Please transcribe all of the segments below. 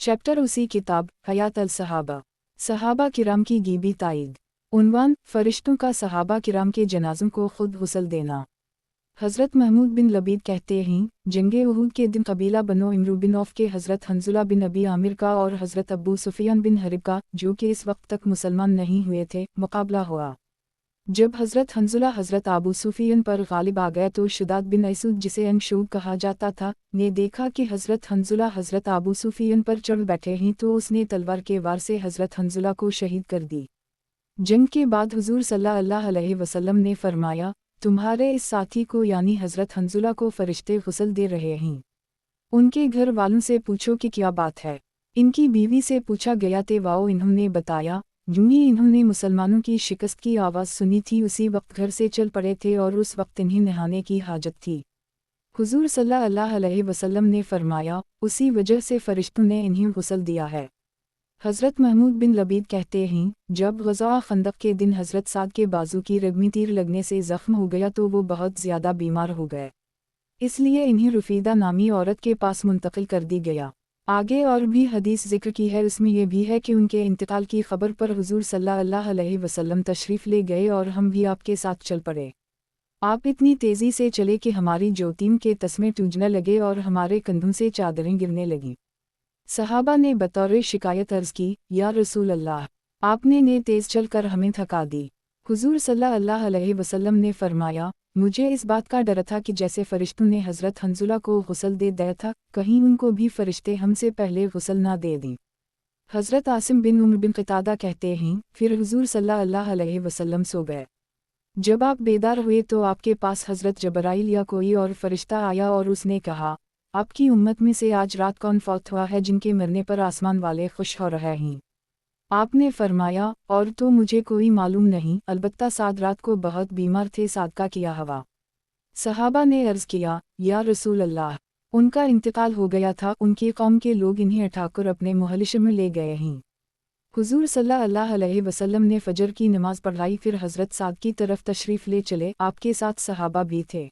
Chapter उसी किताब हयात अल सहाबा, सहाबा किराम की गीबी ताईद। उन्वान, फरिश्तों का सहाबा किराम के जनाज़ों को खुद गुस्ल देना। हज़रत महमूद बिन लबीद कहते हैं, जंगे उहूद के दिन कबीला बनो इमरू बिन औफ के हज़रत हंजुला बिन अबी आमिर का और हज़रत अबू सुफियान बिन हरिब का, जो कि इस वक्त तक मुसलमान नहीं हुए थे, मुकाबला हुआ। जब हज़रत हंजुला हज़रत अबू सुफियान पर गालिब आ गया तो शुदाद बिन ऐसूद, जिसे अंशूब कहा जाता था, ने देखा कि हज़रत हंजुला हज़रत अबू सुफियान पर चढ़ बैठे हैं तो उसने तलवार के वार से हज़रत हंजुला को शहीद कर दी। जंग के बाद हुज़ूर सल्लल्लाहु अलैहि वसल्लम ने फरमाया, तुम्हारे इस साथी को यानी हज़रत हंजुला को फरिश्ते गुस्ल दे रहे हैं। उनके घर वालों से पूछो कि क्या बात है। इनकी बीवी से पूछा गया ते वाओ, इन्होंने बताया, यूं ही इन्होंने मुसलमानों की शिकस्त की आवाज़ सुनी थी, उसी वक्त घर से चल पड़े थे और उस वक्त इन्हें नहाने की हाजत थी। हुज़ूर सल्लल्लाहु अलैहि वसल्लम ने फरमाया, उसी वजह से फरिश्तों ने इन्हें गुस्ल दिया है। हज़रत महमूद बिन लबीद कहते हैं, जब ग़ज़वा खंदक के दिन हज़रत साद के बाजू की रग में तीर लगने से ज़ख्म हो गया तो वो बहुत ज़्यादा बीमार हो गए, इसलिए इन्हें रुफ़ीदा नामी औरत के पास मुंतकिल कर दी गया। आगे और भी हदीस ज़िक्र की है, उसमें यह भी है कि उनके इंतकाल की खबर पर हुज़ूर सल्लल्लाहु अलैहि वसल्लम तशरीफ़ ले गए और हम भी आपके साथ चल पड़े। आप इतनी तेज़ी से चले कि हमारी जोतीम के तस्मे टूटने लगे और हमारे कंधों से चादरें गिरने लगीं। सहाबा ने बतौर शिकायत अर्ज़ की, या रसूल अल्लाह, आपने ने तेज़ चलकर हमें थका दी। हुज़ूर सल्लल्लाहु अलैहि वसल्लम ने फरमाया, मुझे इस बात का डर था कि जैसे फ़रिश्तों ने हज़रत हंजुला को गुस्ल दे दिया था, कहीं उनको भी फ़रिश्ते हमसे पहले गुस्ल ना दे दें। हज़रत आसिम बिन उम्र बिन क़तादा कहते हैं, फिर हुज़ूर सल्लल्लाहु अलैहि वसल्लम सो गए। जब आप बेदार हुए तो आपके पास हज़रत जबराइल या कोई और फ़रिश्ता आया और उसने कहा, आपकी उम्मत में से आज रात कौन फौत हुआ है जिनके मरने पर आसमान वाले खुश हो रहे हैं। आपने फरमाया, और तो मुझे कोई मालूम नहीं, अलबत्ता साद रात को बहुत बीमार थे, साद का किया हवा। सहाबा ने अर्ज़ किया, या रसूल अल्लाह, उनका इंतकाल हो गया था, उनकी कौम के लोग इन्हें उठाकर अपने मुहलिश में ले गए हैं। हुज़ूर सल्लल्लाहु अलैहि वसल्लम ने फ़जर की नमाज़ पढ़ाई, फिर हज़रत साद की तरफ तशरीफ़ ले चले, आपके साथ सहाबा भी थे।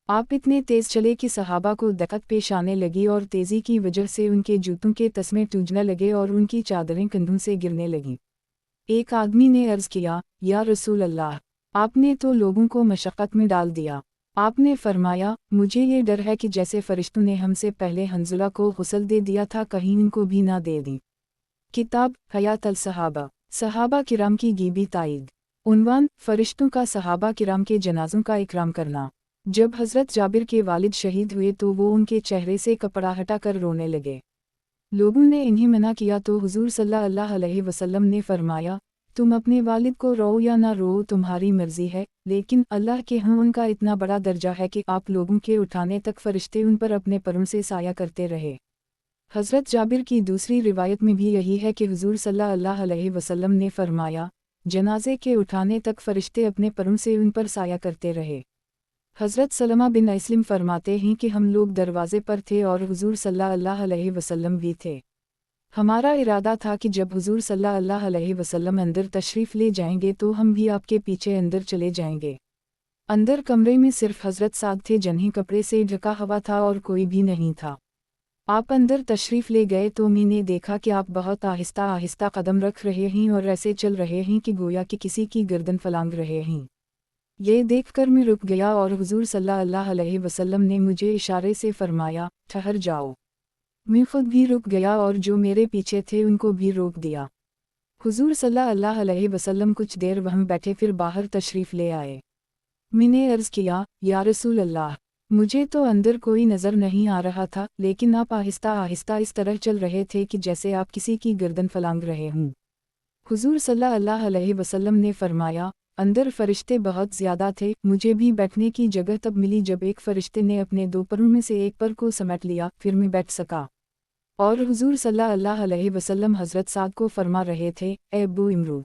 आप इतने तेज़ चले कि सहाबा को दिक्कत पेश आने लगी और तेज़ी की वजह से उनके जूतों के तस्मे टूटने लगे और उनकी चादरें कंधों से गिरने लगीं। एक आदमी ने अर्ज़ किया, या रसूल अल्लाह, आपने तो लोगों को मशक्क़त में डाल दिया। आपने फरमाया, मुझे ये डर है कि जैसे फ़रिश्तों ने हमसे पहले हंजुला को गुस्ल दे दिया था, कहीं उनको भी ना दे दें। किताब हयात अल सहाबा, सहाबा किराम की गीबी ताईद। उन्वान, फ़रिश्तों का सहाबा किराम के जनाज़ों का इकराम करना। जब हज़रत जाबिर के वालिद शहीद हुए तो वो उनके चेहरे से कपड़ा हटाकर रोने लगे। लोगों ने इन्हें मना किया तो हुज़ूर सल्लल्लाहु अलैहि वसल्लम ने फरमाया, तुम अपने वालिद को रो या ना रो तुम्हारी मर्ज़ी है, लेकिन अल्लाह के यहाँ उनका इतना बड़ा दर्जा है कि आप लोगों के उठाने तक फ़रिश्ते उन पर अपने परों से साया करते रहे। हज़रत जाबिर की दूसरी रिवायत में भी यही है कि हुज़ूर सल्लल्लाहु अलैहि वसल्लम ने फरमाया, जनाजे के उठाने तक फ़रिश्ते अपने परों से उन पर साया करते रहे। हज़रत सलमा बिन इस्लिम फरमाते हैं कि हम लोग दरवाज़े पर थे और हुज़ूर सल्लल्लाहु अलैहि वसल्लम भी थे। हमारा इरादा था कि जब हुज़ूर सल्लल्लाहु अलैहि वसल्लम अंदर तशरीफ़ ले जाएंगे तो हम भी आपके पीछे अंदर चले जाएंगे। अंदर कमरे में सिर्फ हज़रत साद थे, जिन्हें कपड़े से ढका हुआ था और कोई भी नहीं था। आप अंदर तशरीफ़ ले गए तो मैंने देखा कि आप बहुत आहिस्ता आहिस्ता कदम रख रहे हैं और ऐसे चल रहे हैं कि गोया कि किसी की गर्दन फलांग रहे हैं। ये देखकर मैं रुक गया और हुज़ूर सल्लल्लाहु अलैहि वसल्लम ने मुझे इशारे से फरमाया, ठहर जाओ। मैं खुद भी रुक गया और जो मेरे पीछे थे उनको भी रोक दिया। हुज़ूर सल्लल्लाहु अलैहि वसल्लम कुछ देर वहाँ बैठे, फिर बाहर तशरीफ़ ले आए। मैंने अर्ज़ किया, या रसूल अल्लाह, मुझे तो अंदर कोई नज़र नहीं आ रहा था, लेकिन आप आहिस्ता आहिस्ता इस तरह चल रहे थे कि जैसे आप किसी की गर्दन फलांग रहे हों। हुज़ूर सल्लल्लाहु अलैहि वसल्लम ने फरमाया, अंदर फ़रिश्ते बहुत ज़्यादा थे, मुझे भी बैठने की जगह तब मिली जब एक फ़रिश्ते ने अपने दो परों में से एक पर को समेट लिया, फिर मैं बैठ सका। और हुज़ूर सल्लल्लाहु अलैहि वसल्लम हज़रत साद को फरमा रहे थे, ए अब्बू इमरू,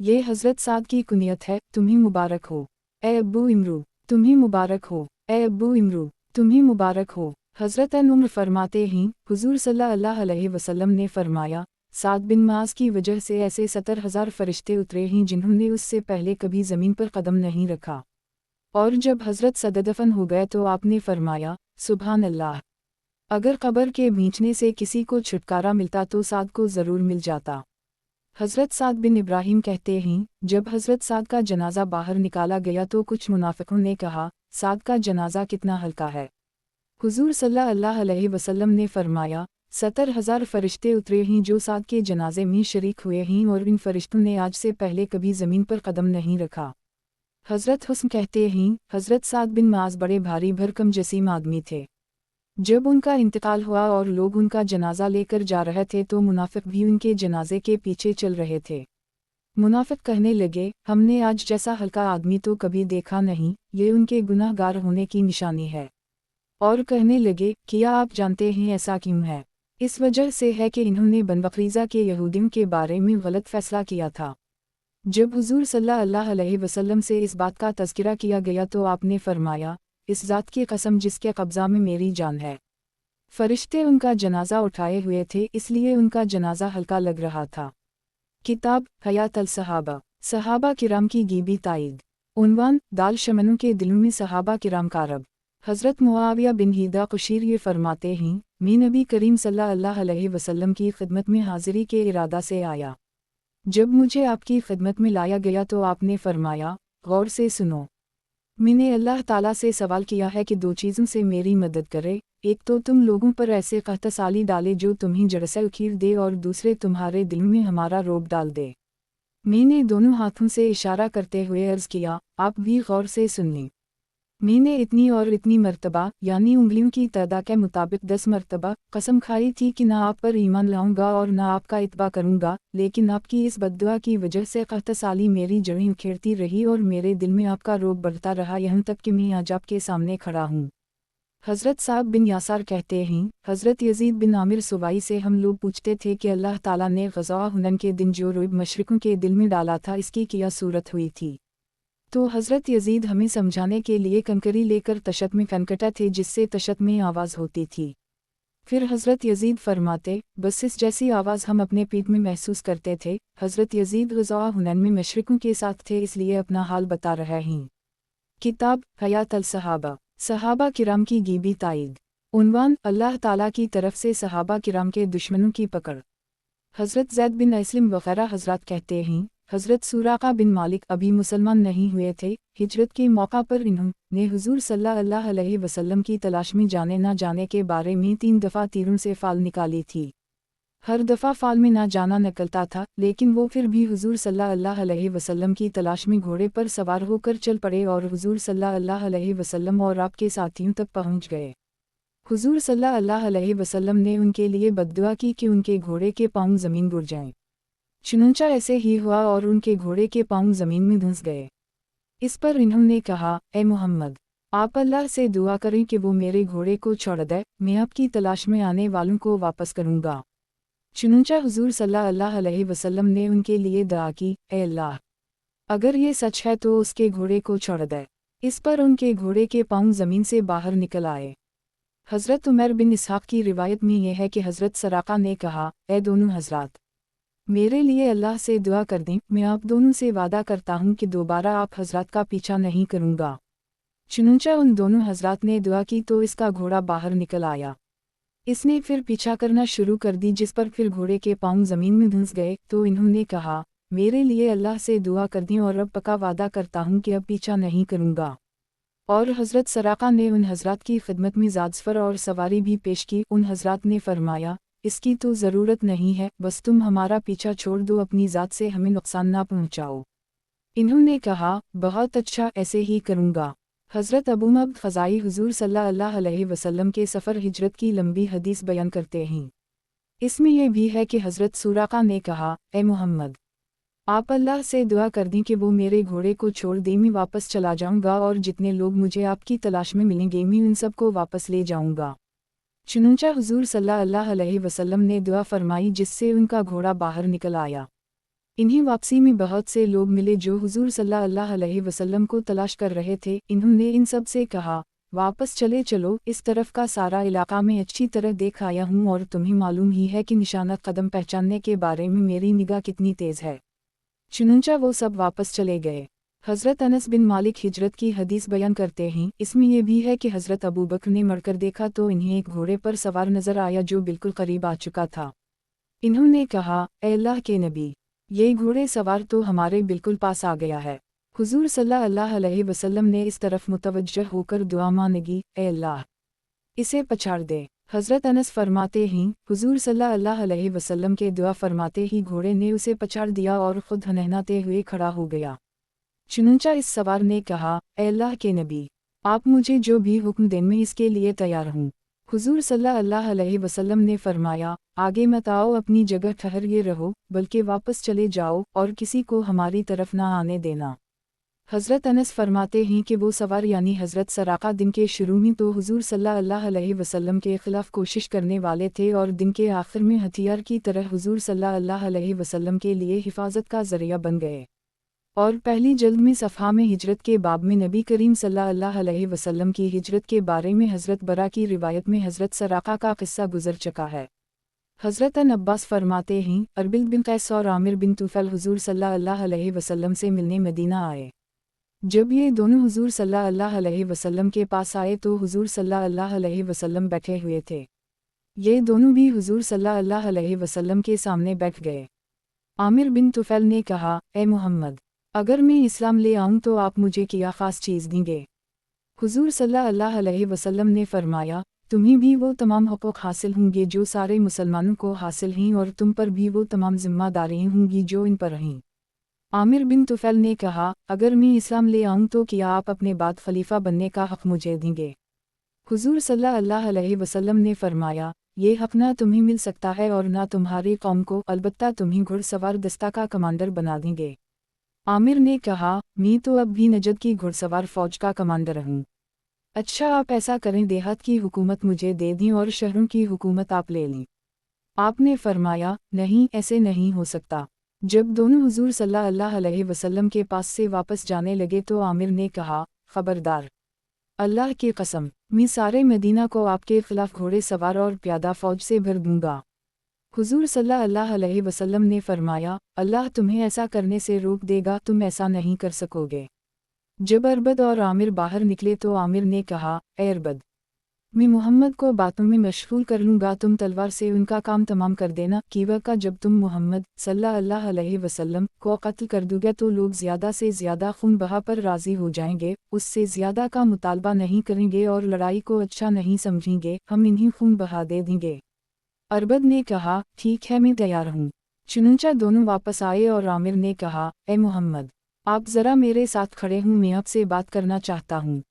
ये हज़रत साद की कुनियत है, तुम्हें मुबारक हो। ए अब्बू इमरू, तुम्हें मुबारक हो। ए अब्बू इमरू, तुम्हें मुबारक हो। हज़रत उम्र फरमाते हैं, हुज़ूर सल्लल्लाहु अलैहि वसल्लम ने फरमाया, साद बिन माज़ की वजह से ऐसे 70,000 फ़रिश्ते उतरे हैं जिन्होंने उससे पहले कभी ज़मीन पर कदम नहीं रखा। और जब हज़रत सद दफन हो गए तो आपने फरमाया, सुभान अल्लाह। अगर कब्र के बीचने से किसी को छुटकारा मिलता तो साद को ज़रूर मिल जाता। हज़रत साद बिन इब्राहिम कहते हैं, जब हज़रत साद का जनाजा बाहर निकाला गया तो कुछ मुनाफिकों ने कहा, साद का जनाजा कितना हल्का है। हुजूर सल्लल्लाहु अलैहि वसल्लम ने फरमाया, 70,000 फरिश्ते उतरे हैं जो साद के जनाजे में शरीक हुए हैं और इन फरिश्तों ने आज से पहले कभी ज़मीन पर कदम नहीं रखा। हज़रत हुस्न कहते हैं, हज़रत साद बिन माज बड़े भारी भरकम जसीम आदमी थे। जब उनका इंतकाल हुआ और लोग उनका जनाजा लेकर जा रहे थे तो मुनाफिक भी उनके जनाजे के पीछे चल रहे थे। मुनाफिक कहने लगे, हमने आज जैसा हल्का आदमी तो कभी देखा नहीं, ये उनके गुनाहगार होने की निशानी है। और कहने लगे, क्या आप जानते हैं ऐसा क्यों है? इस वजह से है कि इन्होंने बन बकरीज़ा के यहूदियों के बारे में गलत फैसला किया था। जब हुजूर सल्लल्लाहु अलैहि वसल्लम से इस बात का तज़किरा किया गया तो आपने फरमाया, इस ज़ात की कसम जिसके कब्ज़ा में मेरी जान है। फरिश्ते उनका जनाजा उठाए हुए थे इसलिए उनका जनाजा हल्का लग रहा था। किताब हयात अल सहाबा, सहाबा किराम की गीबी ताईद। उन्वान, दाल शमनों के दिलों में सहाबा किराम का रब। हज़रत मुआविया बिन हिदा कुशीर ये फरमाते हैं, मैं नबी करीम सल्लल्लाहु अलैहि वसल्लम की खिदमत में हाज़िरी के इरादा से आया। जब मुझे आपकी खिदमत में लाया गया तो आपने फरमाया, गौर से सुनो। मैंने अल्लाह ताला से सवाल किया है कि दो चीज़ों से मेरी मदद करे, एक तो तुम लोगों पर ऐसे कहतसाली डाले जो तुम्हें जड़से उखीर दे और दूसरे तुम्हारे दिल में हमारा रोब डाल दे। मैंने दोनों हाथों से इशारा करते हुए अर्ज़ किया, आप भी गौर से सुन लें। मैंने इतनी और इतनी मर्तबा यानी उंगलियों की तादाद के मुताबिक 10 मर्तबा कसम खाई थी कि ना आप पर ईमान लाऊंगा और ना आपका इत्बा करूंगा, लेकिन आपकी इस बद्दुआ की वजह से कहतसाली मेरी जड़ें उखेड़ती रही और मेरे दिल में आपका रोब बढ़ता रहा यहाँ तक कि मैं आज आपके सामने खड़ा हूँ। हज़रत साब बिन यासार कहते हैं, हज़रत यजीद बिन आमिर सुवाई से हम लोग पूछते थे कि अल्लाह ताला ने ग़ज़वा हुनैन के दिन जो रोब मशरिकों के दिल में डाला था इसकी क्या सूरत हुई थी। तो हज़रत यजीद हमें समझाने के लिए कंकरी लेकर तशत में कनकटा थे जिससे तशत में आवाज़ होती थी। फिर हज़रत यजीद फरमाते, बस इस जैसी आवाज़ हम अपने पीठ में महसूस करते थे। हज़रत यजीद ग़ज़वा हुनैन में मशरिकों के साथ थे इसलिए अपना हाल बता रहे हैं। किताब हयात अल सहाबा, सहाबा किराम की गीबी ताईद। उन्वान, अल्लाह ताला की तरफ से सहाबा किराम के दुश्मनों की पकड़। हज़रत ज़ैद बिन अस्लम वग़ैरह हज़रात कहते हैं, हज़रत सुराक़ा बिन मालिक अभी मुसलमान नहीं हुए थे। हिजरत के मौका पर इन्होंने हुजूर सल्लल्लाहु अलैहि वसल्लम की तलाश में जाने ना जाने के बारे में 3 दफ़ा तीरों से फाल निकाली थी। हर दफ़ा फाल में ना जाना निकलता था, लेकिन वो फिर भी हुजूर सल्लल्लाहु अलैहि वसल्लम की तलाश में घोड़े पर सवार होकर चल पड़े और हुजूर सल्लल्लाहु अलैहि वसल्लम और आपके साथियों तक पहुँच गए। हुजूर सल्लल्लाहु अलैहि वसल्लम ने उनके लिए बद्दुआ की कि उनके घोड़े के पाँव ज़मीन गिर जाएं। चुनांचा ऐसे ही हुआ और उनके घोड़े के पाँव ज़मीन में धंस गए। इस पर इन्होंने कहा, ए मोहम्मद, आप अल्लाह से दुआ करें कि वो मेरे घोड़े को छोड़ दे, मैं आपकी तलाश में आने वालों को वापस करूँगा। चुनांचा हुजूर सल्लल्लाहु अलैहि वसल्लम ने उनके लिए दुआ की, ए अल्लाह, अगर ये सच है तो उसके घोड़े को छोड़ दे। इस पर उनके घोड़े के पाँव ज़मीन से बाहर निकल आए। हज़रत उमर बिन इसहाक़ की रिवायत में यह है कि हज़रत सराक़ा ने कहा, ए दोनों हज़रात, मेरे लिए अल्लाह से दुआ कर दें, मैं आप दोनों से वादा करता हूँ कि दोबारा आप हज़रात का पीछा नहीं करूँगा। चुनांचा उन दोनों हज़रात ने दुआ की तो इसका घोड़ा बाहर निकल आया। इसने फिर पीछा करना शुरू कर दी जिस पर फिर घोड़े के पाँव ज़मीन में धंस गए। तो इन्होंने कहा, मेरे लिए अल्लाह से दुआ कर दें और अब पक्का वादा करता हूँ कि अब पीछा नहीं करूँगा। और हज़रत सराक़ा ने उन हज़रात की खिदमत में ज़ादसफ़र और सवारी भी पेश की। उन हज़रात ने फरमाया, इसकी तो ज़रूरत नहीं है, बस तुम हमारा पीछा छोड़ दो, अपनी ज़ात से हमें नुकसान ना पहुँचाओ। इन्होंने कहा, बहुत अच्छा, ऐसे ही करूँगा। हज़रत अबू मब्द ख़ज़ाई हुजूर सल्लल्लाहु अलैहि वसल्लम के सफ़र हिजरत की लंबी हदीस बयान करते हैं। इसमें यह भी है कि हज़रत सुराक़ा ने कहा, ए मोहम्मद, आप अल्लाह से दुआ कर दें कि वो मेरे घोड़े को छोड़ दे, मैं वापस चला जाऊँगा और जितने लोग मुझे आपकी तलाश में मिलेंगे मैं उन सबको वापस ले जाऊँगा। चुनांचा हुजूर सल्लल्लाहु अलैहि वसल्लम ने दुआ फरमाई जिससे उनका घोड़ा बाहर निकल आया। इन्हीं वापसी में बहुत से लोग मिले जो हुजूर सल्लल्लाहु अलैहि वसल्लम को तलाश कर रहे थे। इन्होंने इन सब से कहा, वापस चले चलो, इस तरफ का सारा इलाका मैं अच्छी तरह देख आया हूँ और तुम्हें मालूम ही है कि निशानत कदम पहचानने के बारे में मेरी निगाह कितनी तेज़ है। चुनांचा वो सब वापस चले गए। हज़रत अनस बिन मालिक हिजरत की हदीस बयान करते हैं, इसमें यह भी है कि हज़रत अबू बकर ने मड़कर देखा तो इन्हें एक घोड़े पर सवार नजर आया जो बिल्कुल करीब आ चुका था। इन्होंने कहा, ए अल्लाह के नबी, ये घोड़े सवार तो हमारे बिल्कुल पास आ गया है। हुजूर सल्लल्लाहु अलैहि वसल्लम ने इस तरफ मुतवज्जह होकर दुआ मांगी, ए अल्लाह, इसे पछाड़ दे। हज़रत अनस फरमाते हैं, हुजूर सल्लल्लाहु अलैहि वसल्लम के दुआ फरमाते ही घोड़े ने उसे पछाड़ दिया और खुद हनहनाते हुए खड़ा हो गया। चुनंचा इस सवार ने कहा, ए अल्लाह के नबी, आप मुझे जो भी हुक्म दें मैं इसके लिए तैयार हूँ। हुजूर सल्लल्लाहु अलैहि वसल्लम ने फरमाया, आगे मत आओ, अपनी जगह ठहरे रहो, बल्कि वापस चले जाओ और किसी को हमारी तरफ ना आने देना। हज़रत अनस फरमाते हैं कि वो सवार यानी हज़रत सराका दिन के शुरू में तो हुजूर सल्लल्लाहु अलैहि वसल्लम के खिलाफ कोशिश करने वाले थे और दिन के आखिर में हथियार की तरह हुजूर सल्लल्लाहु अलैहि वसल्लम के लिए हिफाजत का ज़रिया बन गए। और पहली जल्द में सफ़हा में हिजरत के बाब में नबी करीम सल्लल्लाहु अलैहि वसल्लम की हिजरत के बारे में हज़रत बरा की रिवायत में हज़रत सराका का किस्सा गुजर चुका है। हज़रत अब्बास फरमाते हैं, अरबिल बिन कैस और आमिर बिन तुफ़ैल हुजूर सल्लल्लाहु अलैहि वसल्लम से मिलने मदीना आए। जब ये दोनों हुजूर सल्लल्लाहु अलैहि वसल्लम के पास आए तो हुजूर सल्लल्लाहु अलैहि वसल्लम बैठे हुए थे। ये दोनों भी हुजूर सल्लल्लाहु अलैहि वसल्लम के सामने बैठ गए। आमिर बिन तुफ़ैल ने कहा, ए मोहम्मद, अगर मैं इस्लाम ले आऊँ तो आप मुझे क्या ख़ास चीज़ देंगे? हुजूर सल्लल्लाहु अलैहि वसल्लम ने फरमाया, तुम्हें भी वो तमाम हुकूक हासिल होंगे जो सारे मुसलमानों को हासिल हैं और तुम पर भी वो तमाम जिम्मेदारियाँ होंगी जो इन पर हैं। आमिर बिन तुफ़ैल ने कहा, अगर मैं इस्लाम ले आऊँ तो क्या आप अपने बाद खलीफा बनने का हक़ मुझे देंगे? हुजूर सल्लल्लाहु अलैहि वसल्लम ने फरमाया, ये हक़ ना तुम्हें मिल सकता है और ना तुम्हारी कौम को, अलबत्ता तुम्हें घुड़सवार दस्ता का कमांडर बना देंगे। आमिर ने कहा, मैं तो अब भी नजद की घुड़सवार फ़ौज का कमांडर हूँ। अच्छा, आप ऐसा करें, देहात की हुकूमत मुझे दे दें और शहरों की हुकूमत आप ले लें। आपने फरमाया, नहीं, ऐसे नहीं हो सकता। जब दोनों हुजूर सल्लल्लाहु अलैहि वसल्लम के पास से वापस जाने लगे तो आमिर ने कहा, खबरदार, अल्लाह की कसम, मैं सारे मदीना को आपके खिलाफ घोड़े सवार और प्यादा फ़ौज से भर दूंगा। हुजूर सल्लल्लाहु अलैहि वसल्लम ने फरमाया, अल्लाह तुम्हें ऐसा करने से रोक देगा, तुम ऐसा नहीं कर सकोगे। जब अरबद और आमिर बाहर निकले तो आमिर ने कहा, ए अरबद, मैं मोहम्मद को बातों में मशगूल कर लूँगा, तुम तलवार से उनका काम तमाम कर देना। कीवा का जब तुम मोहम्मद सल्लल्लाहु अलैहि वसल्लम को कत्ल कर दोगे तो लोग ज़्यादा से ज़्यादा खून बहा पर राज़ी हो जाएंगे, उससे ज़्यादा का मुतालबा नहीं करेंगे और लड़ाई को अच्छा नहीं समझेंगे, हम इन्हीं खून बहा दे देंगे। अरबद ने कहा, ठीक है, मैं तैयार हूँ। चुनंचा दोनों वापस आए और आमिर ने कहा, ए मोहम्मद, आप ज़रा मेरे साथ खड़े हूँ, मैं आपसे बात करना चाहता हूँ।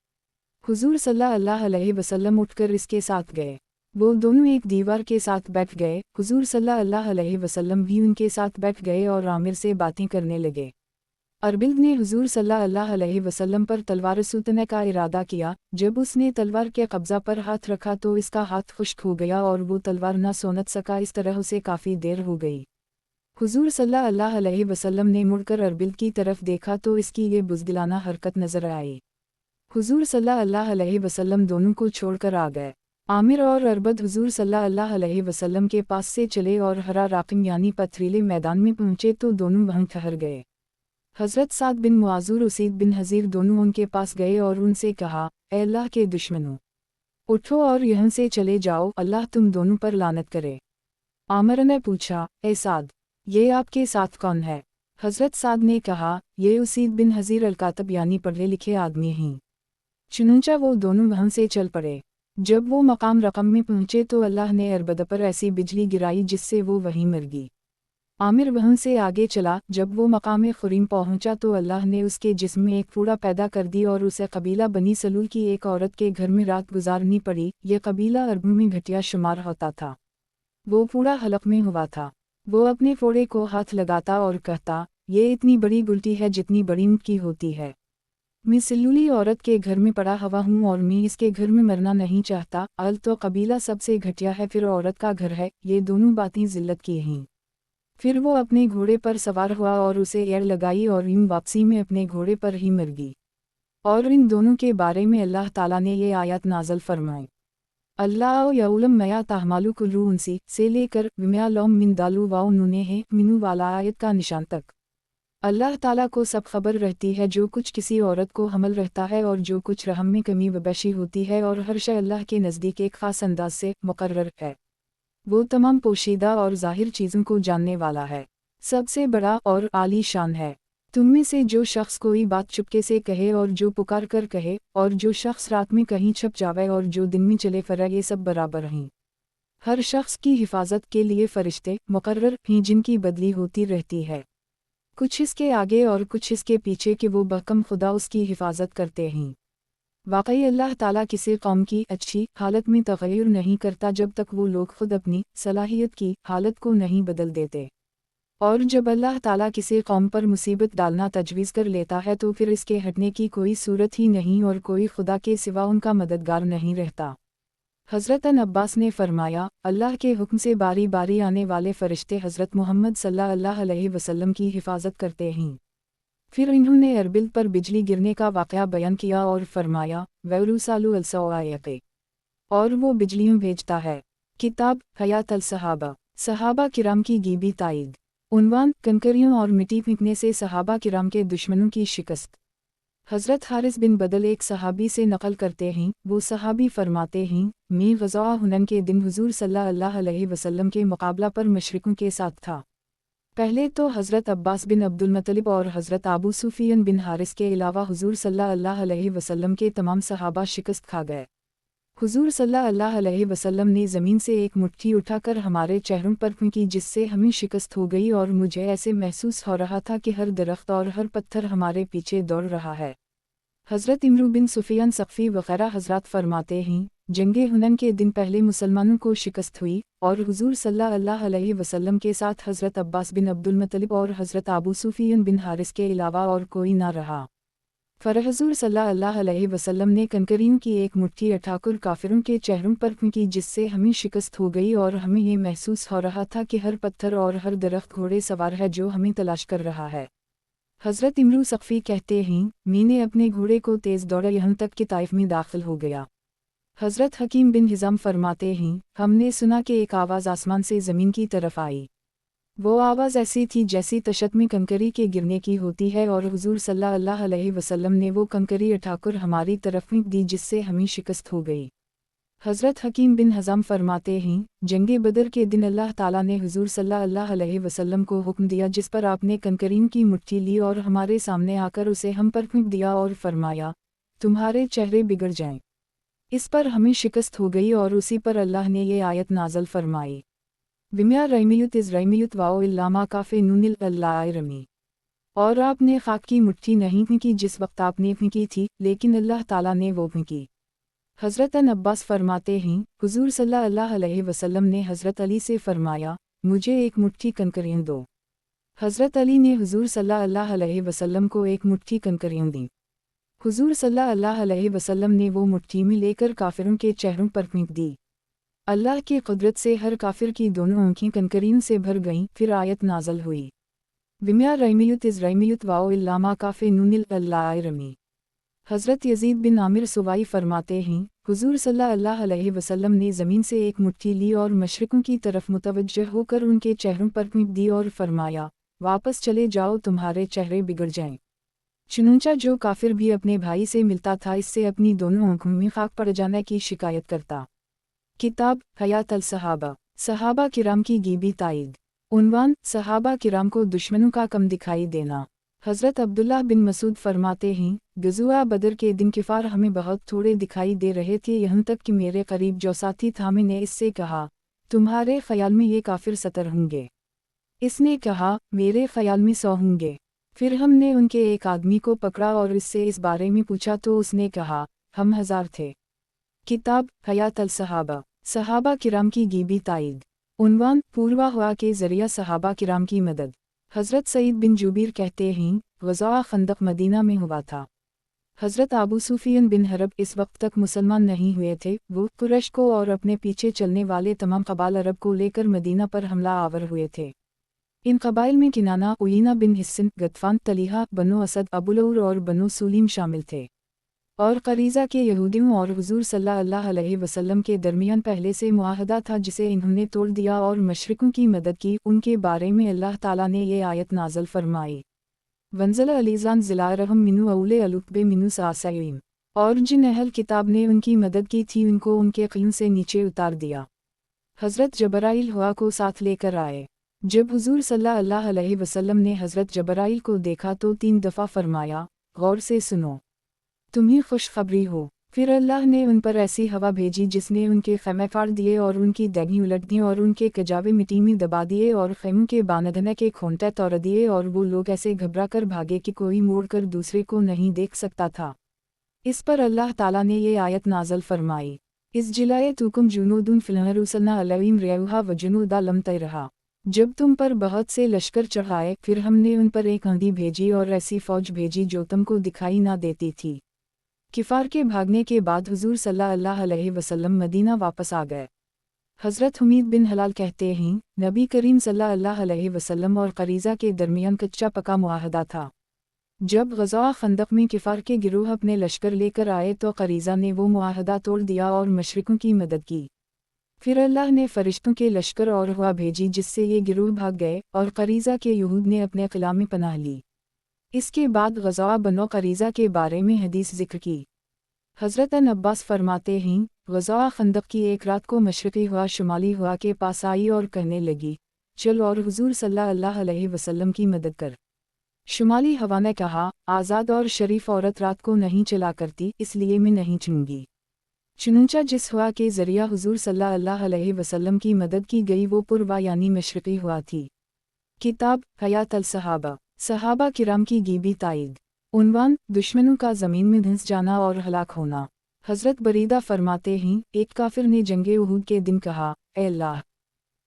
हुजूर सल्लल्लाहु अलैहि वसल्लम उठकर इसके साथ गए। वो दोनों एक दीवार के साथ बैठ गए। हुजूर सल्लल्लाहु अलैहि वसल्लम भी उनके साथ बैठ गए और आमिर से बातें करने लगे। अरबिल ने हुजूर सल्लल्लाहु अलैहि वसल्लम पर तलवार सूतने का इरादा किया। जब उसने तलवार के कब्जा पर हाथ रखा तो इसका हाथ खुश्क हो गया और वो तलवार न सोनत सका, इस तरह उसे काफ़ी देर हो गई। हुजूर सल्लल्लाहु अलैहि वसल्लम ने मुड़कर अरबिल की तरफ देखा तो इसकी ये बुज़दिलाना हरकत नजर आई। हुजूर सल्लल्लाहु अलैहि वसल्लम दोनों को छोड़कर आ गए। आमिर और अरबद हुजूर सल्लल्लाहु अलैहि वसल्लम के पास से चले और हरा राकिम यानी पथरीले मैदान में पहुंचे तो दोनों वहीं ठहर गए। हज़रत साद बिन मुआज़ुर उसीद बिन हज़ीर दोनों उनके पास गए और उनसे कहा, ए अल्लाह के दुश्मनों, उठो और यहाँ से चले जाओ, अल्लाह तुम दोनों पर लानत करे। आमिर ने पूछा, ए साद, ये आपके साथ कौन है? हज़रत साद ने कहा, ये उसीद बिन हज़ीर अलकातब यानी पढ़े लिखे आदमी हैं। चुनंचा वो दोनों वहाँ से चल पड़े। जब वो मकाम रकम में पहुँचे तो अल्लाह ने अरबद पर ऐसी बिजली गिराई जिससे वो वहीं मर गई। आमिर वहाँ से आगे चला। जब वो मकाम खुरीम पहुँचा तो अल्लाह ने उसके जिस्म में एक फूड़ा पैदा कर दी और उसे कबीला बनी सलूल की एक औरत के घर में रात गुजारनी पड़ी। ये कबीला अरबों में घटिया शुमार होता था। वो फूड़ा हलक में हुआ था। वो अपने फोड़े को हाथ लगाता और कहता, ये इतनी बड़ी गुलटी है जितनी बड़ी ऊँट की होती है। मैं सिल्लूली औरत के घर में पड़ा हुआ हूँ और मैं इसके घर में मरना नहीं चाहता। अल तो कबीला सबसे घटिया है, फिर औरत का घर है। ये दोनों बातें जिल्लत की हैं। फिर वो अपने घोड़े पर सवार हुआ और उसे एड़ लगाई और यूं वापसी में अपने घोड़े पर ही मर गई। और इन दोनों के बारे में अल्लाह ताला ने ये आयत नाज़िल फरमाई, अल्लाह यउलम मया तहमालु कुल्लु उनसी से लेकर विमया लौम मिन दालू वाउ नुने है मिनू वाला आयत का निशान तक। اللہ تعالیٰ کو سب خبر رہتی ہے جو کچھ کسی عورت کو حمل رہتا ہے اور جو کچھ رحم میں کمی و بیشی ہوتی ہے، اور ہر شے اللہ کے نزدیک ایک خاص انداز سے مقرر ہے۔ وہ تمام پوشیدہ اور ظاہر چیزوں کو جاننے والا ہے، سب سے بڑا اور عالی شان ہے۔ تم میں سے جو شخص کوئی بات چپکے سے کہے اور جو پکار کر کہے، اور جو شخص رات میں کہیں چھپ جاوے اور جو دن میں چلے پھرے، یہ سب برابر ہیں۔ ہر شخص کی حفاظت کے لیے فرشتے مقرر ہیں جن کی بدلی ہوتی رہتی ہے، کچھ اس کے آگے اور کچھ اس کے پیچھے، کہ وہ بحکم خدا اس کی حفاظت کرتے ہیں۔ واقعی اللہ تعالیٰ کسی قوم کی اچھی حالت میں تغیر نہیں کرتا جب تک وہ لوگ خود اپنی صلاحیت کی حالت کو نہیں بدل دیتے، اور جب اللہ تعالیٰ کسی قوم پر مصیبت ڈالنا تجویز کر لیتا ہے تو پھر اس کے ہٹنے کی کوئی صورت ہی نہیں، اور کوئی خدا کے سوا ان کا مددگار نہیں رہتا۔ حضرت عباس نے فرمایا، اللہ کے حکم سے باری باری آنے والے فرشتے حضرت محمد صلی اللہ علیہ وسلم کی حفاظت کرتے ہیں۔ پھر انہوں نے اربل پر بجلی گرنے کا واقعہ بیان کیا اور فرمایا، وَيُرْسِلُ الصَّوَاعِقَ، اور وہ بجلیوں بھیجتا ہے۔ کتاب حیات الصحابہ، صحابہ کرام کی غیبی تائید۔ عنوان، کنکریوں اور مٹی پھینکنے سے صحابہ کرام کے دشمنوں کی شکست۔ حضرت حارث بن بدل ایک صحابی سے نقل کرتے ہیں، وہ صحابی فرماتے ہیں، میں غزوہ حنین کے دن حضور صلی اللہ علیہ وسلم کے مقابلہ پر مشرکوں کے ساتھ تھا۔ پہلے تو حضرت عباس بن عبدالمطلب اور حضرت ابو سفیان بن حارث کے علاوہ حضور صلی اللہ علیہ وسلم کے تمام صحابہ شکست کھا گئے۔ حضور صلی اللہ علیہ وسلم نے زمین سے ایک مٹھی اٹھا کر ہمارے چہروں پر پھینکی جس سے ہمیں شکست ہو گئی، اور مجھے ایسے محسوس ہو رہا تھا کہ ہر درخت اور ہر پتھر ہمارے پیچھے دوڑ رہا ہے۔ حضرت عمرو بن سفیان ثقفی وغیرہ حضرات فرماتے ہیں، جنگ حنین کے دن پہلے مسلمانوں کو شکست ہوئی، اور حضور صلی اللہ علیہ وسلم کے ساتھ حضرت عباس بن عبدالمطلب اور حضرت ابو سفیان بن حارث کے علاوہ اور کوئی نہ رہا۔ پھر حضور صلی اللہ علیہ وسلم نے کنکریوں کی ایک مٹھی اٹھا کر کافروں کے چہروں پر پھینکی جس سے ہمیں شکست ہو گئی، اور ہمیں یہ محسوس ہو رہا تھا کہ ہر پتھر اور ہر درخت گھوڑے سوار ہے جو ہمیں تلاش کر رہا ہے۔ حضرت عمرو ثقفی کہتے ہیں، میں نے اپنے گھوڑے کو تیز دوڑا یہاں تک کہ طائف میں داخل ہو گیا۔ حضرت حکیم بن حزام فرماتے ہیں، ہم نے سنا کہ ایک آواز آسمان سے زمین کی طرف آئی۔ وہ آواز ایسی تھی جیسی تشت میں کنکری کے گرنے کی ہوتی ہے، اور حضور صلی اللہ علیہ وسلم نے وہ کنکری اٹھا کر ہماری طرف پھینک دی جس سے ہمیں شکست ہو گئی۔ حضرت حکیم بن حزام فرماتے ہیں، جنگ بدر کے دن اللہ تعالیٰ نے حضور صلی اللہ علیہ وسلم کو حکم دیا جس پر آپ نے کنکریوں کی مٹھی لی اور ہمارے سامنے آ کر اسے ہم پر پھینک دیا، اور فرمایا، تمہارے چہرے بگڑ جائیں۔ اس پر ہمیں شکست ہو گئی، اور اسی پر اللہ نے یہ آیت نازل فرمائی، وَمَا رَمَيْتَ إِذْ رَمَيْتَ وَإِلَّا مَا كَفَّ اللَّهُ رَمِي، اور آپ نے خاک کی مٹھی نہیں پھینکی جس وقت آپ نے پھینکی تھی، لیکن اللہ تعالیٰ نے وہ پھینکی۔ حضرت عباس فرماتے ہیں، حضور صلی اللہ علیہ وسلم نے حضرت علی سے فرمایا، مجھے ایک مٹھی کنکریاں دو۔ حضرت علی نے حضور صلی اللہ علیہ وسلم کو ایک مٹھی کنکریاں دیں۔ حضور صلی اللہ علیہ وسلم نے وہ مٹھی میں لے کر کافروں کے چہروں پر پھینک دی۔ اللہ کی قدرت سے ہر کافر کی دونوں آنکھیں کنکریوں سے بھر گئیں۔ پھر آیت نازل ہوئی، وَمَا رَمَيْتَ إِذْ رَمَيْتَ وَإِلَّا مَا كَفَّ اللَّهُ رَمِي۔ حضرت یزید بن عامر سوائی فرماتے ہیں، حضور صلی اللہ علیہ وسلم نے زمین سے ایک مٹھی لی اور مشرقوں کی طرف متوجہ ہو کر ان کے چہروں پر پھینک دی اور فرمایا، واپس چلے جاؤ، تمہارے چہرے بگڑ جائیں۔ چنانچہ جو کافر بھی اپنے بھائی سے ملتا تھا اس سے اپنی دونوں آنکھوں میں خاک پڑ جانے کی شکایت کرتا۔ کتاب حیات الصحابہ، صحابہ کرام کی غیبی تائید۔ عنوان، صحابہ کرام کو دشمنوں کا کم دکھائی دینا۔ حضرت عبداللہ بن مسعود فرماتے ہیں، غزوہ بدر کے دن کفار ہمیں بہت تھوڑے دکھائی دے رہے تھے، یہاں تک کہ میرے قریب جو ساتھی تھا میں نے اس سے کہا، تمہارے خیال میں یہ کافر 70 ہوں گے؟ اس نے کہا، میرے خیال میں 100 ہوں گے۔ پھر ہم نے ان کے ایک آدمی کو پکڑا اور اس سے اس بارے میں پوچھا تو اس نے کہا، ہم 1000 تھے۔ کتاب حیات الصحابہ، صحابہ کرام کی غیبی تائید۔ عنوان، پوروا ہوا کے ذریعہ صحابہ کرام کی مدد۔ حضرت سعید بن جبیر کہتے ہیں، غزوہ خندق مدینہ میں ہوا تھا۔ حضرت ابو سفیان بن حرب اس وقت تک مسلمان نہیں ہوئے تھے، وہ قریش کو اور اپنے پیچھے چلنے والے تمام قبائل عرب کو لے کر مدینہ پر حملہ آور ہوئے تھے۔ ان قبائل میں کنانہ، عیینہ بن حصن، غطفان، طلیحہ، بنو اسد، ابولور اور بنو سلیم شامل تھے، اور قریظہ کے یہودیوں اور حضور صلی اللہ علیہ وسلم کے درمیان پہلے سے معاہدہ تھا جسے انہوں نے توڑ دیا اور مشرکوں کی مدد کی۔ ان کے بارے میں اللہ تعالیٰ نے یہ آیت نازل فرمائی، वंज़ल अलीज़ान ज़िलारहम मिनु अउले अलुकबे मिनु सासईम। और जिन अहल किताब ने उनकी मदद की थी उनको उनके क़िल्म से नीचे उतार दिया। हज़रत जबराइल हवा को साथ लेकर आए। जब हुज़ूर सल्लल्लाहु अलैहि वसल्लम ने हज़रत जबराइल को देखा तो 3 दफ़ा फरमाया, गौर से सुनो, तुम्हें खुशखबरी हो। फिर अल्लाह ने उन पर ऐसी हवा भेजी जिसने उनके ख़ैमे फाड़ दिए और उनकी दैघी उलट दी और उनके कजावे मिट्टी में दबा दिए और ख़ैमों के बांधने के खोंटे तोड़ दिए और वो लोग ऐसे घबरा कर भागे कि कोई मोड़ कर दूसरे को नहीं देख सकता था। इस पर अल्लाह ताला ने ये आयत नाज़ल फरमाई, इस जिलाए तुकुम जुनूदुन फिलहरुसलना अलैहिम रियहा व जुनूदा लम तैरहा। जब तुम पर बहुत से लश्कर चढ़ाए फिर हमने उन पर एक आंधी भेजी और ऐसी फ़ौज भेजी जो तुमको दिखाई ना देती थी। किफ़ार के भागने के बाद हुज़ूर सल्लल्लाहु अलैहि वसल्लम मदीना वापस आ गए। हज़रत हुमीद बिन हलाल कहते हैं, नबी करीम सल्लल्लाहु अलैहि वसल्लम और क़रीज़ा के दरमियान कच्चा पका मुआहदा था। जब ग़ज़वा ख़ंदक़ में किफ़ार के गिरोह अपने लश्कर लेकर आए तो क़रीज़ा ने वो मुआहदा तोड़ दिया और मशरिकों की मदद की। फिर अल्लाह ने फ़रिश्तों के लश्कर और हवा भेजी जिससे ये गिरोह भाग गए और क़रीज़ा के यहूद ने अपने क़िला में पनाह ली। इसके बाद ग़ज़वा बनो क़रीज़ा के बारे में हदीस ज़िक्र की। हज़रत अब्बास फरमाते हैं, ग़ज़वा ख़ंदक़ की एक रात को मशरिक़ी हवा शुमाली हवा के पास आई और कहने लगी, चल और हुज़ूर सल्लल्लाहु अलैहि वसल्लम की मदद कर। शुमाली हवा ने कहा, आज़ाद और शरीफ औरत रात को नहीं चला करती, इसलिए मैं नहीं चुनूंगी। चुनूंचा जिस हवा के ज़रिया हुज़ूर सल्लल्लाहु अलैहि वसल्लम की मदद की गई वो पूर्वा यानी मशरिक़ी हवा थी। किताब हयात अल-सहाबा, सहाबा किराम की गीबी ताईद। उन्वान, दुश्मनों का ज़मीन में धंस जाना और हलाक होना। हज़रत बरीदा फरमाते हैं, एक काफिर ने जंगे उहद के दिन कहा, ए अल्लाह,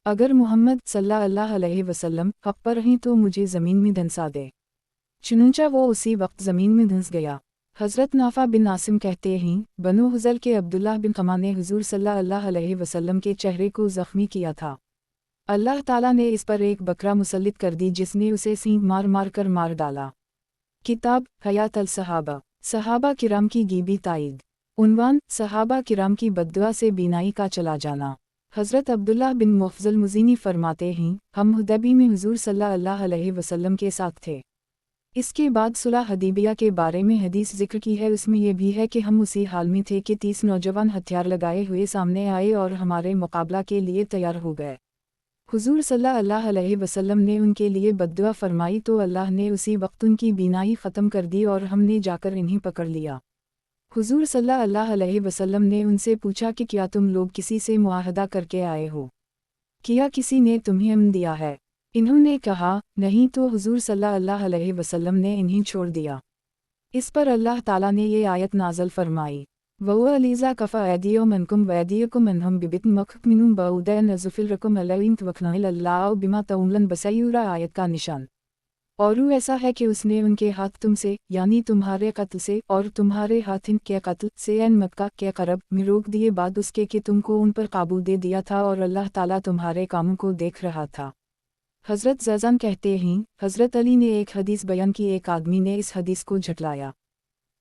अगर मुहम्मद सल्लल्लाहु अलैहि वसल्लम हक़ पर हैं तो मुझे ज़मीन में धंसा दे। चुनूंचा वो उसी वक्त ज़मीन में धंस गया। हज़रत नाफ़ा बिन नासिम कहते हैं, बनु हुज़ल के अब्दुल्लाह बिन क़मा ने हुज़ूर सल्लल्लाहु अलैहि वसल्लम के चेहरे को ज़ख्मी किया था। अल्लाह ताला ने इस पर एक बकरा मुसल्लित कर दी जिसने उसे सींग मार मार कर मार डाला। किताब हयात अल-सहाबा, सहाबा किराम की गीबी ताईद। उन्वान, सहाबा किराम की बद्दुआ से बीनाई का चला जाना। हज़रत अब्दुल्लाह बिन मुफ़ज़ल मुज़ीनी फरमाते हैं, हम हुदैबी में हुज़ूर सल्लल्लाहु अलैहि वसल्लम के साथ थे। इसके बाद सुलह हदीबिया के बारे में हदीस ज़िक्र की है, उसमें यह भी है कि हम उसी हाल में थे कि 30 नौजवान हथियार लगाए हुए सामने आए और हमारे मुकाबला के लिए तैयार हो गए। हुज़ूर सल्लल्लाहु अलैहि वसल्लम ने उनके लिए बद्दुआ फरमाई तो अल्लाह ने उसी वक्त उनकी बीनाई ख़त्म कर दी और हमने जाकर इन्हें पकड़ लिया। हुज़ूर सल्लल्लाहु अलैहि वसल्लम ने उनसे पूछा कि क्या तुम लोग किसी से मुआहदा करके आए हो? क्या किसी ने तुम्हें अमन दिया है? इन्होंने कहा, नहीं, तो हुज़ूर सल्लल्लाहु अलैहि वसल्लम ने इन्हें छोड़ दिया। इस पर अल्लाह ताला ने ये आयत नाज़ल फरमाई, वहुव अलीज़ा कफ़ा ऐदियकुम मनकुम वैदियकुम मनहुम बिबित्न मखमिनुम बऊदैन ज़ुफ़िलरकुम अलैहिम तवक्लनाल्लाहु बिमा तऊलन बसयूरा। आयत का निशान और ऐसा है कि उसने उनके हाथ तुमसे यानी तुम्हारे कत्ल से और तुम्हारे हाथ इनके कत्ल से एन मक्का के क़रब में रोक दिए बाद उसके कि तुमको उन पर काबू दे दिया था और अल्लाह ताला तुम्हारे कामों को देख रहा था। हज़रत ज़ज़न कहते हैं, हज़रत अली ने एक हदीस बयान की, एक आदमी ने इस हदीस को झटलाया।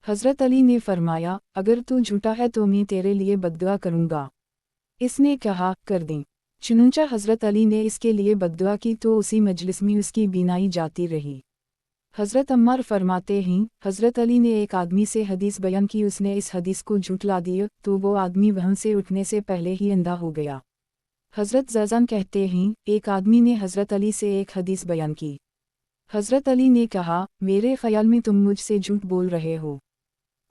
हज़रत अली ने फरमाया, अगर तू झूठा है तो मैं तेरे लिए बद्दुआ करूँगा। इसने कहा, कर दें। चुनूंचा हज़रत अली ने इसके लिए बद्दुआ की तो उसी मजलिस में उसकी बीनाई जाती रही। हज़रत अम्मार फरमाते हैं, हज़रत अली ने एक आदमी से हदीस बयान की, उसने इस हदीस को झूठला दिया तो वो आदमी वहाँ से उठने से पहले ही अंधा हो गया। हज़रत ज़ज़न कहते हैं, एक आदमी ने हज़रत अली से एक हदीस बयान की। हज़रत अली ने कहा, मेरे ख़याल में तुम मुझसे झूठ बोल रहे हो।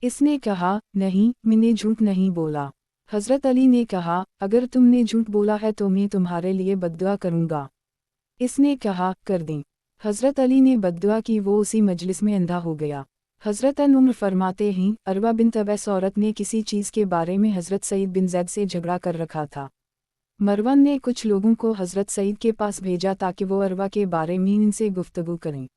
इसने कहा, नहीं, मैंने झूठ नहीं बोला। हज़रत अली ने कहा, अगर तुमने झूठ बोला है तो मैं तुम्हारे लिए बद्दुआ करूँगा। इसने कहा, कर दें। हज़रत अली ने बद्दुआ की, वो उसी मजलिस में अंधा हो गया। हज़रत उम्र फरमाते हैं, अरवा बिन तवैस औरत ने किसी चीज़ के बारे में हज़रत सईद बिन ज़ैद से झगड़ा कर रखा था। मरवन ने कुछ लोगों को हज़रत सईद के पास भेजा ताकि वो अरवा के बारे में इनसे गुफ्तगू करें।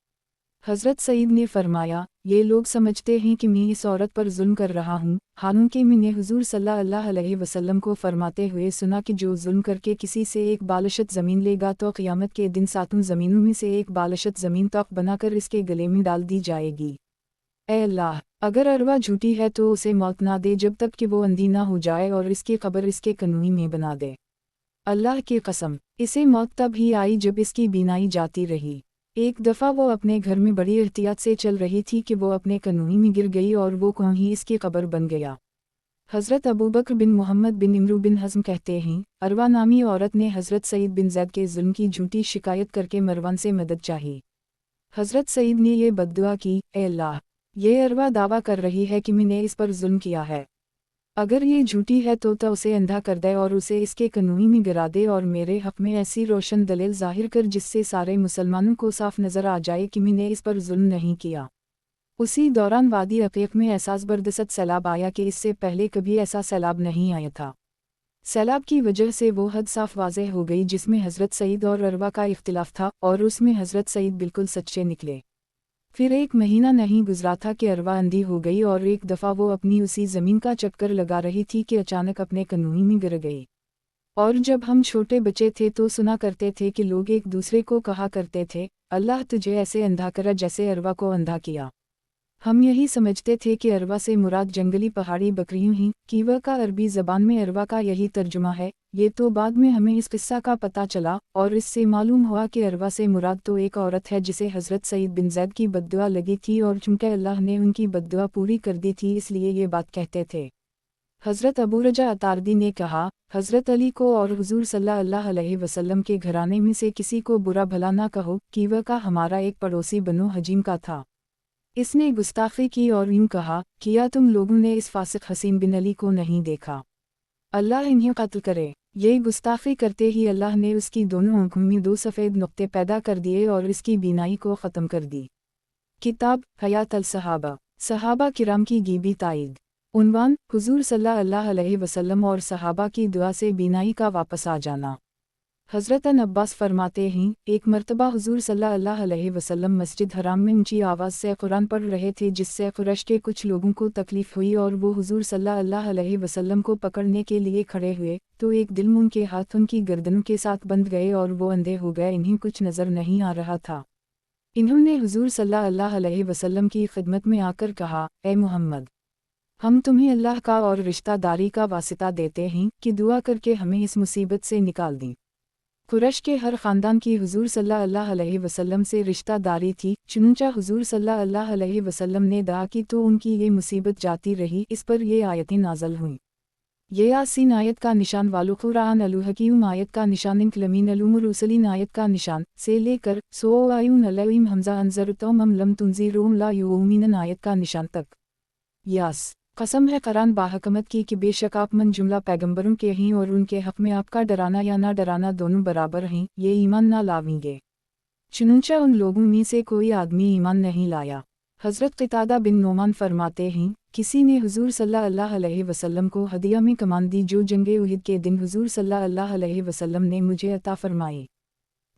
हज़रत सईद ने फरमाया, ये लोग समझते हैं कि मैं इस औरत पर जुल्म कर रहा हूँ, हालांकि मैंने हुज़ूर सल्लल्लाहु अलैहि वसल्लम को फरमाते हुए सुना कि जो जुल्म करके किसी से एक बालशत ज़मीन लेगा तो क़यामत के दिन 7 ज़मीनों में से एक बालशत ज़मीन तक बनाकर इसके गले में डाल दी जाएगी। ए अल्लाह, अगर अरवा झूठी है तो उसे मौत ना दे जब तक कि वो अंधी ना हो जाए और इसकी कब्र इसके कनूई में बना दे। अल्लाह की कसम, इसे मौत तब ही आई जब इसकी बीनाई जाती रही। ایک دفعہ وہ اپنے گھر میں بڑی احتیاط سے چل رہی تھی کہ وہ اپنے کنویں میں گر گئی اور وہ کنویں ہی اس کی قبر بن گیا۔ حضرت ابوبکر بن محمد بن عمرو بن حزم کہتے ہیں، عروہ نامی عورت نے حضرت سعید بن زید کے ظلم کی جھوٹی شکایت کر کے مروان سے مدد چاہی۔ حضرت سعید نے یہ بددعا کی، اے اللہ! یہ عروہ دعویٰ کر رہی ہے کہ میں نے اس پر ظلم کیا ہے۔ اگر یہ جھوٹی ہے تو اسے اندھا کر دے اور اسے اس کے کنویں میں گرا دے اور میرے حق میں ایسی روشن دلیل ظاہر کر جس سے سارے مسلمانوں کو صاف نظر آ جائے کہ میں نے اس پر ظلم نہیں کیا۔ اسی دوران وادی عقیق میں ایسا زبردست سیلاب آیا کہ اس سے پہلے کبھی ایسا سیلاب نہیں آیا تھا۔ سیلاب کی وجہ سے وہ حد صاف واضح ہو گئی جس میں حضرت سعید اور عروہ کا اختلاف تھا، اور اس میں حضرت سعید بالکل سچے نکلے۔ پھر ایک مہینہ نہیں گزرا تھا کہ عروہ اندھی ہو گئی اور ایک دفعہ وہ اپنی اسی زمین کا چکر لگا رہی تھی کہ اچانک اپنے کنویں میں گر گئی۔ اور جب ہم چھوٹے بچے تھے تو سنا کرتے تھے کہ لوگ ایک دوسرے کو کہا کرتے تھے، اللہ تجھے ایسے اندھا کرا جیسے عروہ کو اندھا کیا۔ ہم یہی سمجھتے تھے کہ عروہ سے مراد جنگلی پہاڑی بکریوں ہیں، کیوہ کا عربی زبان میں عروہ کا یہی ترجمہ ہے۔ یہ تو بعد میں ہمیں اس قصہ کا پتہ چلا اور اس سے معلوم ہوا کہ عروہ سے مراد تو ایک عورت ہے جسے حضرت سعید بن زید کی بددعا لگی تھی، اور چونکہ اللہ نے ان کی بددعا پوری کر دی تھی اس لیے یہ بات کہتے تھے۔ حضرت ابو رجا اتاردی نے کہا، حضرت علی کو اور حضور صلی اللہ علیہ وسلم کے گھرانے میں سے کسی کو برا بھلا نہ کہو، کیوہ کا ہمارا ایک پڑوسی بنو حجیم کا تھا۔ اس نے گستاخی کی اور یوں کہا، کیا تم لوگوں نے اس فاسق حسین بن علی کو نہیں دیکھا؟ اللہ انہیں قتل کرے۔ یہ گستاخی کرتے ہی اللہ نے اس کی دونوں آنکھوں میں 2 سفید نقطے پیدا کر دیے اور اس کی بینائی کو ختم کر دی۔ کتاب حیات الصحابہ، صحابہ کرام کی غیبی تائید۔ عنوان، حضور صلی اللہ علیہ وسلم اور صحابہ کی دعا سے بینائی کا واپس آ جانا۔ حضرت عباس فرماتے ہیں، ایک مرتبہ حضور صلی اللہ علیہ وسلم مسجد حرام میں اونچی آواز سے قرآن پڑھ رہے تھے جس سے قریش کے کچھ لوگوں کو تکلیف ہوئی اور وہ حضور صلی اللہ علیہ وسلم کو پکڑنے کے لیے کھڑے ہوئے تو ایک دل میں ان کے ہاتھ ان کی گردنوں کے ساتھ بندھ گئے اور وہ اندھے ہو گئے، انہیں کچھ نظر نہیں آ رہا تھا۔ انہوں نے حضور صلی اللہ علیہ وسلم کی خدمت میں آ کر کہا، اے محمد! ہم تمہیں اللہ کا اور رشتہ داری کا واسطہ دیتے ہیں کہ دعا کر کے ہمیں اس مصیبت سے نکال دیں۔ قریش کے ہر خاندان کی حضور صلی اللہ علیہ وسلم سے رشتہ داری تھی، چنانچہ حضور صلی اللہ علیہ وسلم نے دعا کی تو ان کی یہ مصیبت جاتی رہی۔ اس پر یہ آیتیں نازل ہوئیں۔ یہ یاسین آیت کا نشان والقرآن الحکیم آیت کا نشان انکلمین علوم الرسلین آیت کا نشان سے لے کر سو آیون علیہم حمزہ انذرتہم ام لم تنذرہم لا یؤمنون آیت کا نشان تک۔ یاس قسم ہے قرآن باحکمت کی کہ بے شک آپ من جملہ پیغمبروں کے ہیں اور ان کے حق میں آپ کا ڈرانا یا نہ ڈرانا دونوں برابر ہیں، یہ ایمان نہ لاویں گے۔ چنانچہ ان لوگوں میں سے کوئی آدمی ایمان نہیں لایا۔ حضرت قتادہ بن نعمان فرماتے ہیں، کسی نے حضور صلی اللہ علیہ وسلم کو ہدیہ میں کمان دی جو جنگ احد کے دن حضور صلی اللہ علیہ وسلم نے مجھے عطا فرمائی۔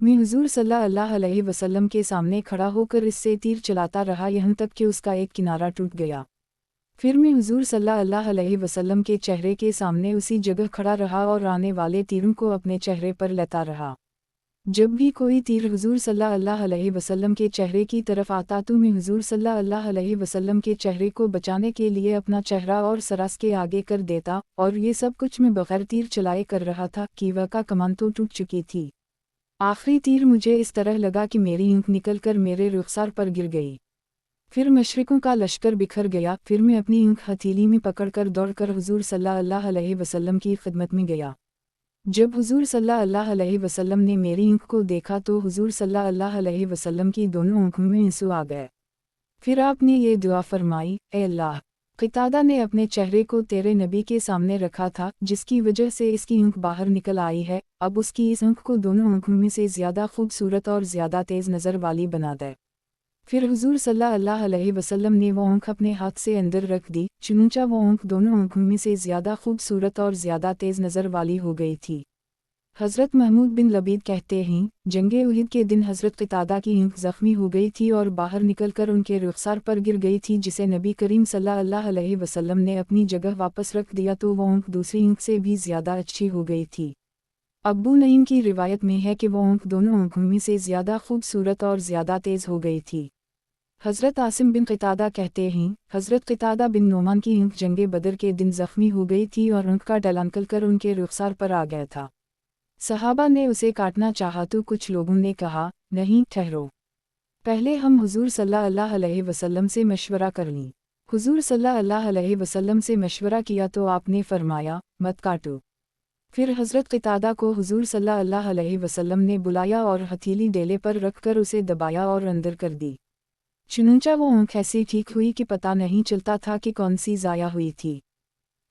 میں حضور صلی اللہ علیہ وسلم کے سامنے کھڑا ہو کر اس سے تیر چلاتا رہا یہاں تک کہ اس کا ایک کنارہ ٹوٹ گیا۔ پھر میں حضور صلی اللہ علیہ وسلم کے چہرے کے سامنے اسی جگہ کھڑا رہا اور آنے والے تیروں کو اپنے چہرے پر لیتا رہا۔ جب بھی کوئی تیر حضور صلی اللہ علیہ وسلم کے چہرے کی طرف آتا تو میں حضور صلی اللہ علیہ وسلم کے چہرے کو بچانے کے لیے اپنا چہرہ اور سراس کے آگے کر دیتا، اور یہ سب کچھ میں بغیر تیر چلائے کر رہا تھا، کیوہ کا کمان تو ٹوٹ چکی تھی۔ آخری تیر مجھے اس طرح لگا کہ میری اینک نکل کر میرے رخسار پر گر گئی۔ پھر مشرکوں کا لشکر بکھر گیا۔ پھر میں اپنی اینک ہتھیلی میں پکڑ کر دوڑ کر حضور صلی اللہ علیہ وسلم کی خدمت میں گیا۔ جب حضور صلی اللہ علیہ وسلم نے میری اینک کو دیکھا تو حضور صلی اللہ علیہ وسلم کی دونوں آنکھوں میں آنسو آ گئے۔ پھر آپ نے یہ دعا فرمائی، اے اللہ! قتادہ نے اپنے چہرے کو تیرے نبی کے سامنے رکھا تھا جس کی وجہ سے اس کی اینک باہر نکل آئی ہے، اب اس کی اس اینک کو دونوں آنکھوں میں سے زیادہ خوبصورت اور زیادہ تیز نظر والی بنا دے۔ پھر حضور صلی اللہ علیہ وسلم نے وہ آنکھ اپنے ہاتھ سے اندر رکھ دی، چنانچہ وہ آنکھ دونوں آنکھوں میں سے زیادہ خوبصورت اور زیادہ تیز نظر والی ہو گئی تھی۔ حضرت محمود بن لبید کہتے ہیں، جنگ احد کے دن حضرت قتادہ کی اینک زخمی ہو گئی تھی اور باہر نکل کر ان کے رخسار پر گر گئی تھی، جسے نبی کریم صلی اللہ علیہ وسلم نے اپنی جگہ واپس رکھ دیا تو وہ آنکھ دوسری اینک سے بھی زیادہ اچھی ہو گئی تھی۔ ابو نعیم کی روایت میں ہے کہ وہ آنکھ دونوں آنکھوں میں سے زیادہ خوبصورت اور زیادہ تیز ہو گئی تھی۔ حضرت عاصم بن قتادہ کہتے ہیں، حضرت قتادہ بن نعمان کی اینک جنگ بدر کے دن زخمی ہو گئی تھی اور اینک کا ڈلا نکل کر ان کے رخسار پر آ گیا تھا۔ صحابہ نے اسے کاٹنا چاہا تو کچھ لوگوں نے کہا، نہیں ٹھہرو، पहले हम हुजूर सल्लल्लाहु अलैहि वसल्लम से मशवरा कर लीं। हुजूर सल्लल्लाहु अलैहि वसल्लम से मशवरा किया तो आपने फरमाया, मत काटो। फिर हज़रत क़तादा को हुजूर सल्लल्लाहु अलैहि वसल्लम ने बुलाया और हथेली डेले पर रखकर उसे दबाया और अंदर कर दी। चुनंचा वो आँख ऐसी ठीक हुई कि पता नहीं चलता था कि कौन सी ज़ाया हुई थी।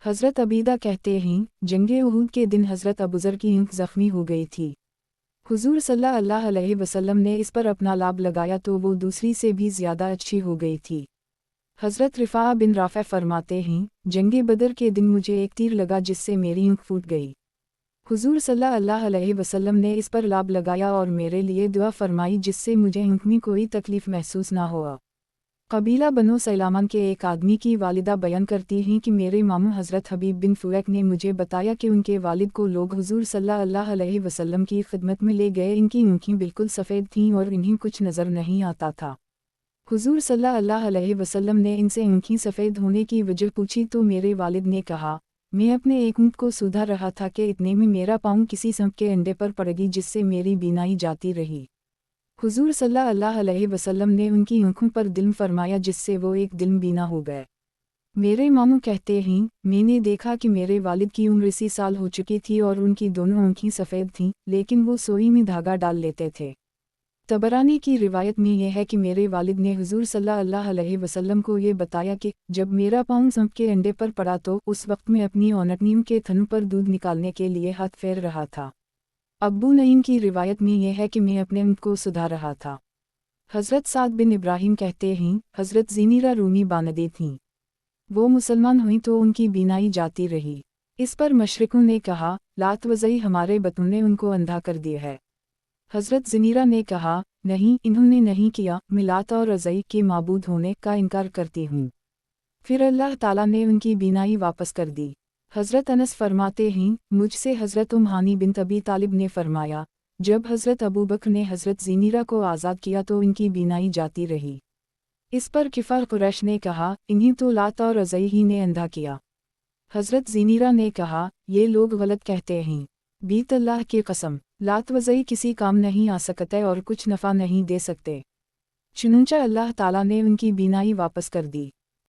हज़रत अबीदा कहते हैं, जंगे उहद के दिन हज़रत अबूज़र की आँख ज़ख्मी हो गई थी। हुजूर सल्लल्लाहु अलैहि वसल्लम ने इस पर अपना लाभ लगाया तो वो दूसरी से भी ज़्यादा अच्छी हो गई थी। हज़रत रिफ़ा बिन राफ़े फरमाते हैं, जंगे बदर के दिन मुझे एक तीर लगा जिससे मेरी आँख फूट गई। हुजूर सल्लल्लाहु अलैहि वसल्लम ने इस पर लाभ लगाया और मेरे लिए दुआ फरमाई जिससे मुझे आँख में कोई तकलीफ़ महसूस ना हुआ। कबीला बनो सैलामान के एक आदमी की वालिदा बयान करती हैं कि मेरे मामू हज़रत हबीब बिन फुवैक ने मुझे बताया कि उनके वालिद को लोग हुजूर सल्लल्लाहु अलैहि वसल्लम की खिदमत में ले गए। इनकी आँखें बिल्कुल सफ़ेद थीं और इन्हें कुछ नज़र नहीं आता था। हुजूर सल्लल्लाहु अलैहि वसल्लम ने इनसे आँखें सफ़ेद होने की वजह पूछी तो मेरे वालिद ने कहा, मैं अपने एक ऊँट को सुधा रहा था कि इतने में मेरा पाँव किसी सांप के अंडे पर पड़ गई जिससे मेरी बीनाई जाती रही। हुजूर सल्लल्लाहु अलैहि वसल्लम ने उनकी आँखों पर दिल्म फरमाया जिससे वो एक दिल्म बीना हो गए। मेरे मामू कहते हैं, मैंने देखा कि मेरे वालिद की उम्र 80 साल हो चुकी थी और उनकी दोनों आँखें सफ़ेद थीं, लेकिन वो सोई में धागा डाल लेते थे। तबरानी की रिवायत में यह है कि मेरे वालिद ने हुजूर सल्लल्लाहु अलैहि वसल्लम को ये बताया कि जब मेरा पाँव सांप के अंडे पर पड़ा तो उस वक्त मैं अपनी औनकनियों के थनों पर दूध निकालने के लिए हाथ फेर रहा था। अब्बू नईम की रिवायत में यह है कि मैं अपने ऊँट को सुधा रहा था। हज़रत साद बिन इब्राहिम कहते हैं, हज़रत ज़ीनीरा रूमी बानदे थीं। वो मुसलमान हुई तो उनकी बीनाई जाती रही। इस पर मशरिकों ने कहा, लात वज़ई हमारे बतों ने उनको अंधा कर दिया है। हज़रत ज़नीरा ने कहा, नहीं, इन्होंने नहीं किया, मैं लात और अज़ई के माबूद होने का इनकार करती हूँ। फिर अल्लाह ताला ने उनकी बीनाई वापस कर दी। हज़रत अनस फरमाते हैं, मुझसे हज़रत हानी बिन अबी तालिब ने फरमाया, जब हज़रत अबू बकर ने हज़रत ज़नीरा को आज़ाद किया तो इनकी बीनाई जाती रही। इस पर किफ़ार कुरैश ने कहा, इन्हीं तो लात और अज़ई ही ने अंधा किया। हज़रत ज़नीरा ने कहा, ये लोग गलत कहते हैं। बीत अल्लाह की कसम, लात वज़ई किसी काम नहीं आ सकते और कुछ नफ़ा नहीं दे सकते। चुनंचा अल्लाह ताला ने उनकी बीनाई वापस कर दी।